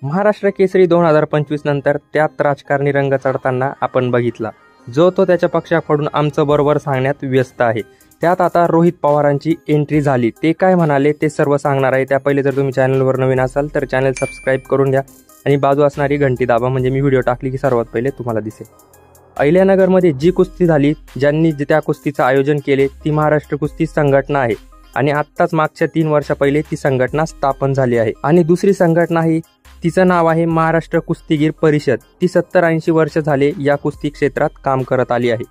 महाराष्ट्र केसरी 2025 नंतर त्यात राजकारणी रंग चढताना आपण बघितला, जो तो त्याच्या पक्षाकडून आमचं बरोबर सांगण्यात व्यस्त आहे। त्यात आता रोहित पवारांची एंट्री झाली। ते काय म्हणाले ते सर्व सांगणार आहे। त्या पहिले जर तुम्ही चॅनलवर नवीन असाल तर चॅनल सबस्क्राइब करून घ्या आणि बाजू असणारी घंटी दाबा, म्हणजे मी व्हिडिओ टाकली की सर्वात पहिले तुम्हाला दिसेल। अहिल्यानगरमध्ये जी कुस्ती झाली, ज्यांनी त्या कुस्तीचं आयोजन केले ती महाराष्ट्र कुस्ती संघटना आहे आणि आत्ताच मागच्या 3 वर्षा पहिले ती संघटना स्थापन झाली आहे। आणि दुसरी संघटना आहे, तिचं नाव आहे महाराष्ट्र कुस्तीगीर परिषद। ती 70-80 वर्ष झाले या कुस्ती क्षेत्रात काम करत आली आहे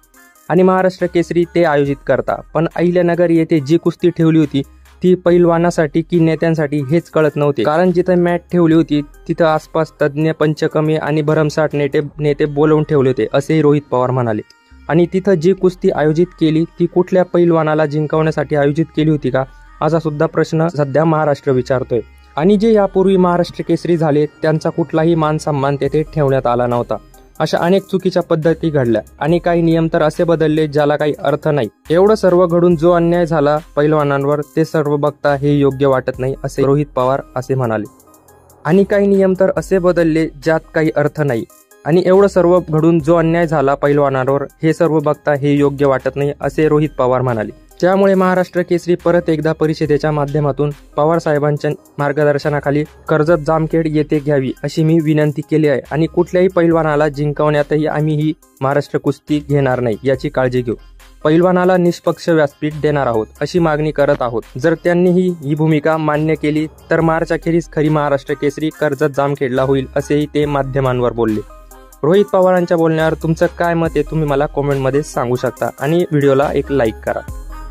आणि महाराष्ट्र केसरी ते आयोजित करता। पण अहिल्यानगर येथे जी कुस्ती ठेवली होती ती पैलवानासाठी की नेत्यांसाठी हेच कळत नव्हते, कारण जिथे मॅट ठेवली होती तिथं आसपास तज्ज्ञ, पंचकमी आणि भरमसाठ नेते बोलवून ठेवले होते, असेही रोहित पवार म्हणाले। आणि तिथं जी कुस्ती आयोजित केली ती कुठल्या पैलवानाला जिंकवण्यासाठी आयोजित केली होती का, असा सुद्धा प्रश्न सध्या महाराष्ट्र विचारतोय। आणि जे यापूर्वी महाराष्ट्र केसरी झाले त्यांचा कुठलाही मान सन्मान तेथे ठेवण्यात आला नव्हता। अशा अनेक चुकीच्या पद्धती घडल्या आणि काही नियम तर असे बदलले ज्याला काही अर्थ नाही। एवढं सर्व घडून जो अन्याय झाला पैलवानांवर ते सर्व बघता हे योग्य वाटत नाही, असे रोहित पवार असे म्हणाले। आणि काही नियम तर असे बदलले ज्यात काही अर्थ नाही आणि एवढं सर्व घडून जो अन्याय झाला पैलवानांवर हे सर्व बघता हे योग्य वाटत नाही, असे रोहित पवार म्हणाले। त्यामुळे महाराष्ट्र केसरी परत एकदा परिषदेच्या माध्यमातून पवार साहेबांच्या मार्गदर्शनाखाली कर्जत जामखेड येथे घ्यावी अशी मी विनंती केली आहे आणि कुठल्याही पैलवानाला जिंकवण्यातही आम्ही ही महाराष्ट्र कुस्ती घेणार नाही याची काळजी घेऊ। पैलवानाला निष्पक्ष व्यासपीठ देणार आहोत अशी मागणी करत आहोत। जर त्यांनीही ही भूमिका मान्य केली तर मार्च अखेरीस खरी महाराष्ट्र केसरी कर्जत जामखेडला होईल, असेही ते माध्यमांवर बोलले। रोहित पवारांच्या बोलण्यावर तुमचं काय मत आहे तुम्ही मला कमेंटमध्ये सांगू शकता आणि व्हिडिओला एक लाईक करा।